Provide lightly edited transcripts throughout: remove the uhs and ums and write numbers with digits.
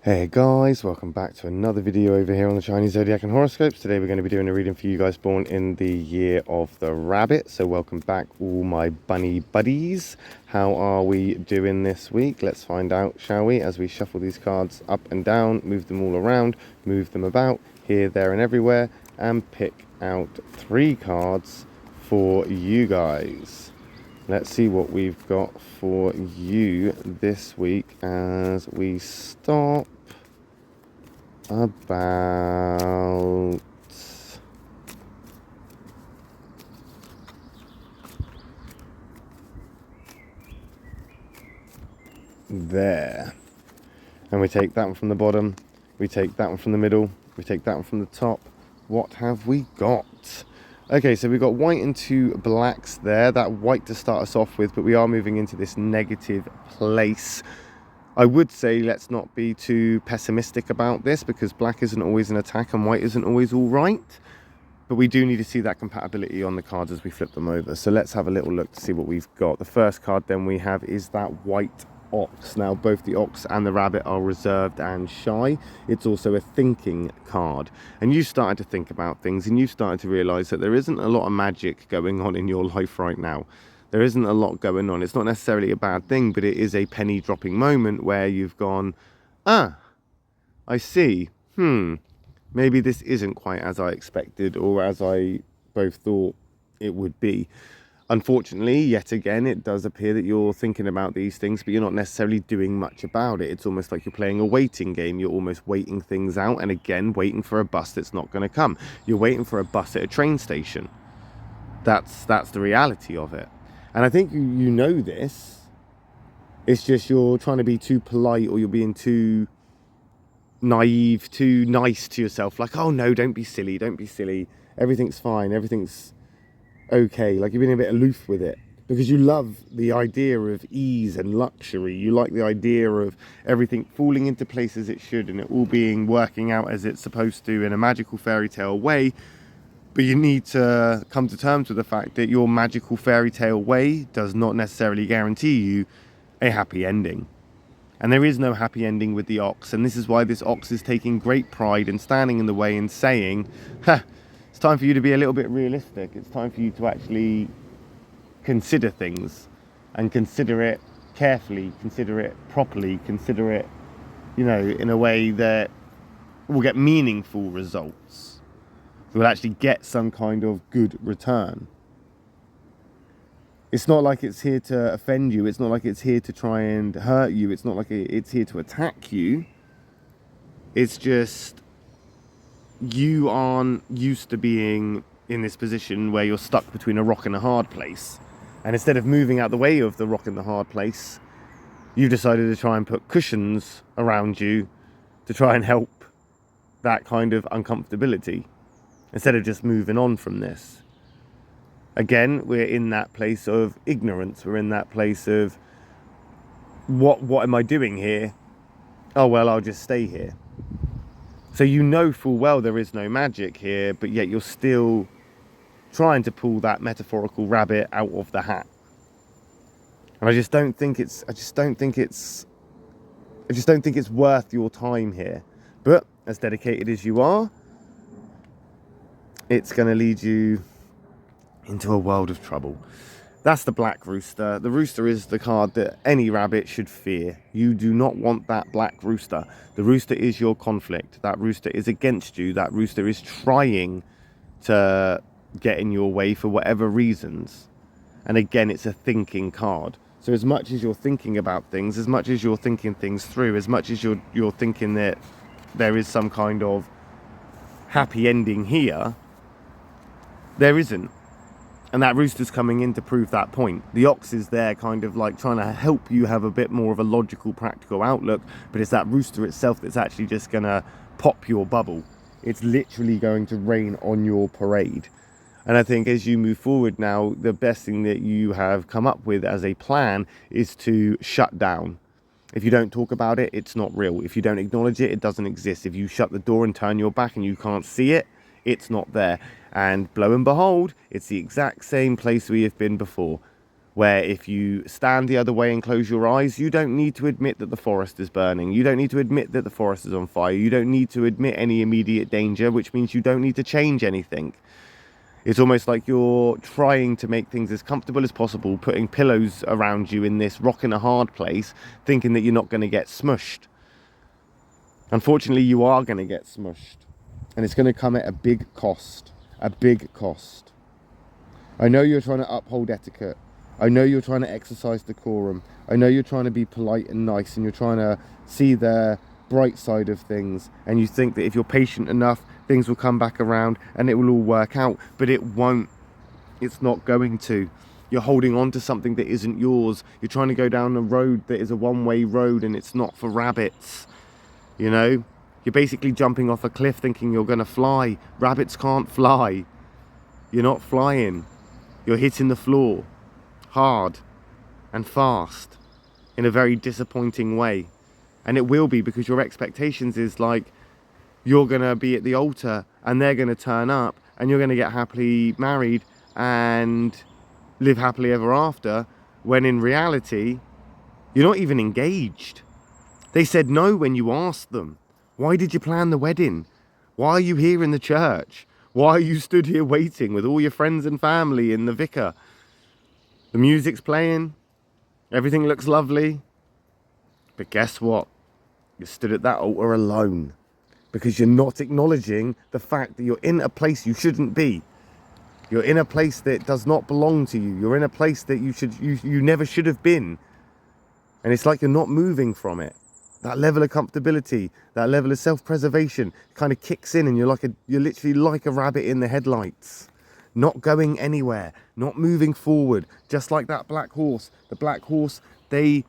Hey guys, welcome back to another video over here on the Chinese Zodiac and Horoscopes. Today we're going to be doing a reading for you guys born in the year of the rabbit. So welcome back all my bunny buddies. How are we doing this week? Let's find out, shall we? As we shuffle these cards up and down, move them all around, move them about, here, there and everywhere, and pick out 3 cards for you guys. Let's see what we've got for you this week as we stop about there. And we take that one from the bottom, we take that one from the middle, we take that one from the top. What have we got? Okay, so we've got white and 2 blacks there. That white to start us off with, but we are moving into this negative place. I would say let's not be too pessimistic about this, because black isn't always an attack and white isn't always all right. But we do need to see that compatibility on the cards as we flip them over. So let's have a little look to see what we've got. The first card then we have is that white ox. Now both the ox and the rabbit are reserved and shy. It's also a thinking card, and you started to think about things and you started to realize that there isn't a lot of magic going on in your life right now. There isn't a lot going on. It's not necessarily a bad thing, but it is a penny dropping moment where you've gone, I see, maybe this isn't quite as I expected or as I both thought it would be. Unfortunately, yet again, it does appear that you're thinking about these things, but you're not necessarily doing much about it. It's almost like you're playing a waiting game. You're almost waiting things out, and again, waiting for a bus that's not going to come. You're waiting for a bus at a train station. That's the reality of it. And I think you know this. It's just you're trying to be too polite, or you're being too naive, too nice to yourself. Like, oh no, don't be silly, don't be silly. Everything's fine, everything's okay. Like, you're being a bit aloof with it because you love the idea of ease and luxury. You like the idea of everything falling into place as it should and it all being working out as it's supposed to in a magical fairy tale way. But you need to come to terms with the fact that your magical fairy tale way does not necessarily guarantee you a happy ending. And there is no happy ending with the ox, and this is why this ox is taking great pride in standing in the way and saying, it's time for you to be a little bit realistic. It's time for you to actually consider things and consider it carefully, consider it properly, consider it, in a way that will get meaningful results. Will actually get some kind of good return. It's not like it's here to offend you. It's not like it's here to try and hurt you. It's not like it's here to attack you. It's just you aren't used to being in this position where you're stuck between a rock and a hard place. And instead of moving out the way of the rock and the hard place, you've decided to try and put cushions around you to try and help that kind of uncomfortability, instead of just moving on from this. Again, we're in that place of ignorance. We're in that place of, what am I doing here? Oh, well, I'll just stay here. So you know full well there is no magic here, but yet you're still trying to pull that metaphorical rabbit out of the hat. And I just don't think it's worth your time here. But as dedicated as you are, it's going to lead you into a world of trouble. That's the black rooster. The rooster is the card that any rabbit should fear. You do not want that black rooster. The rooster is your conflict. That rooster is against you. That rooster is trying to get in your way for whatever reasons. And again, it's a thinking card. So as much as you're thinking about things, as much as you're thinking things through, as much as you're thinking that there is some kind of happy ending here, there isn't. And that rooster's coming in to prove that point. The ox is there kind of like trying to help you have a bit more of a logical, practical outlook, but it's that rooster itself that's actually just going to pop your bubble. It's literally going to rain on your parade. And I think as you move forward now, the best thing that you have come up with as a plan is to shut down. If you don't talk about it, it's not real. If you don't acknowledge it, it doesn't exist. If you shut the door and turn your back and you can't see it, it's not there. And lo and behold, it's the exact same place we have been before. where if you stand the other way and close your eyes, you don't need to admit that the forest is burning. You don't need to admit that the forest is on fire. You don't need to admit any immediate danger, which means you don't need to change anything. It's almost like you're trying to make things as comfortable as possible, putting pillows around you in this rock and a hard place, thinking that you're not going to get smushed. Unfortunately, you are going to get smushed. And it's going to come at a big cost. A big cost. I know you're trying to uphold etiquette. I know you're trying to exercise decorum. I know you're trying to be polite and nice, and you're trying to see the bright side of things. And you think that if you're patient enough, things will come back around and it will all work out. But it won't. It's not going to. You're holding on to something that isn't yours. You're trying to go down a road that is a one-way road, and it's not for rabbits. You know? You're basically jumping off a cliff thinking you're going to fly. Rabbits can't fly. You're not flying. You're hitting the floor hard and fast in a very disappointing way. And it will be, because your expectations is like you're going to be at the altar and they're going to turn up and you're going to get happily married and live happily ever after, when in reality you're not even engaged. They said no when you asked them. Why did you plan the wedding? Why are you here in the church? Why are you stood here waiting with all your friends and family in the vicar? The music's playing, everything looks lovely, but guess what? You're stood at that altar alone, because you're not acknowledging the fact that you're in a place you shouldn't be. You're in a place that does not belong to you. You're in a place that you never should have been. And it's like you're not moving from it. That level of comfortability, that level of self-preservation kind of kicks in, and you're literally like a rabbit in the headlights. Not going anywhere, not moving forward, just like that black horse. The black horse, they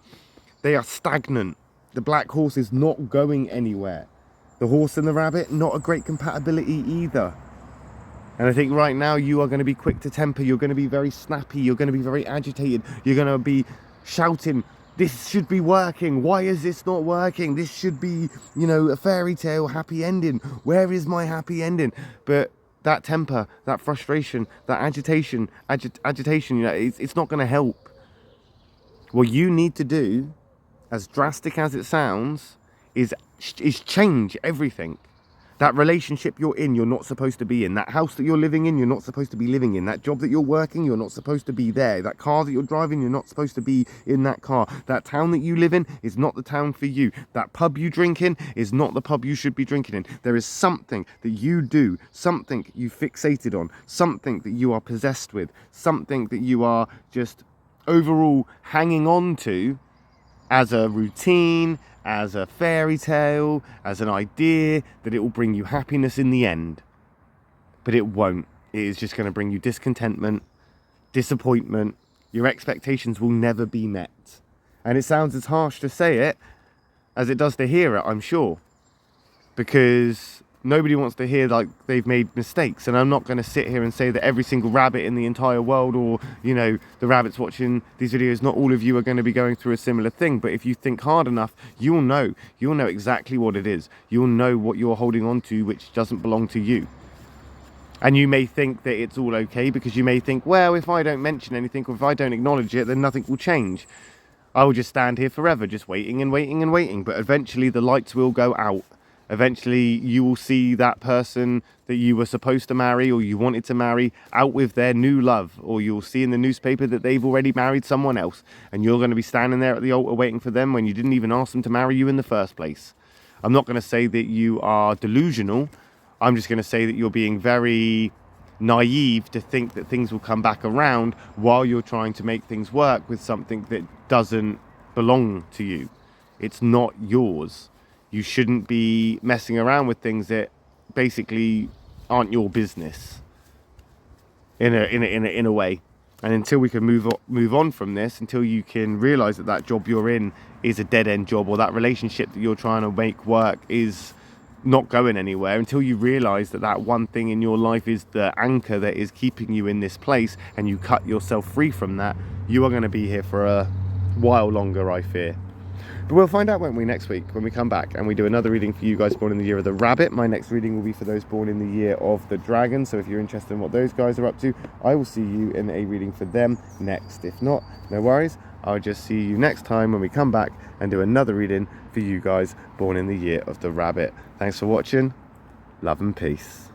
are stagnant. The black horse is not going anywhere. The horse and the rabbit, not a great compatibility either. And I think right now you are going to be quick to temper. You're going to be very snappy. You're going to be very agitated. You're going to be shouting, this should be working. Why is this not working? This should be, you know, a fairy tale, happy ending. Where is my happy ending? But that temper, that frustration, that agitation, you know, it's not going to help. What you need to do, as drastic as it sounds, is change everything. That relationship you're in, you're not supposed to be in. That house that you're living in, you're not supposed to be living in. That job that you're working, you're not supposed to be there. That car that you're driving, you're not supposed to be in that car. That town that you live in is not the town for you. That pub you drink in is not the pub you should be drinking in. There is something that you do, something you fixated on, something that you are possessed with, something that you are just overall hanging on to as a routine, as a fairy tale, as an idea that it will bring you happiness in the end. But it won't. It is just going to bring you discontentment, disappointment. Your expectations will never be met. And it sounds as harsh to say it as it does to hear it, I'm sure. Because nobody wants to hear like they've made mistakes. And I'm not going to sit here and say that every single rabbit in the entire world, or, you know, the rabbits watching these videos, not all of you are going to be going through a similar thing. But if you think hard enough, you'll know exactly what it is. You'll know what you're holding on to, which doesn't belong to you. And you may think that it's all okay, because you may think, well, if I don't mention anything, or if I don't acknowledge it, then nothing will change. I will just stand here forever, just waiting and waiting and waiting. But eventually the lights will go out. Eventually you will see that person that you were supposed to marry, or you wanted to marry, out with their new love. Or you'll see in the newspaper that they've already married someone else. And you're going to be standing there at the altar waiting for them when you didn't even ask them to marry you in the first place. I'm not going to say that you are delusional. I'm just going to say that you're being very naive to think that things will come back around while you're trying to make things work with something that doesn't belong to you. It's not yours. You shouldn't be messing around with things that basically aren't your business in a way. And until we can move on from this, until you can realize that that job you're in is a dead-end job, or that relationship that you're trying to make work is not going anywhere, until you realize that that one thing in your life is the anchor that is keeping you in this place, and you cut yourself free from that, you are going to be here for a while longer, I fear. But we'll find out, won't we, next week when we come back and we do another reading for you guys born in the year of the rabbit. My next reading will be for those born in the year of the dragon. So if you're interested in what those guys are up to, I will see you in a reading for them next. If not, no worries. I'll just see you next time when we come back and do another reading for you guys born in the year of the rabbit. Thanks for watching. Love and peace.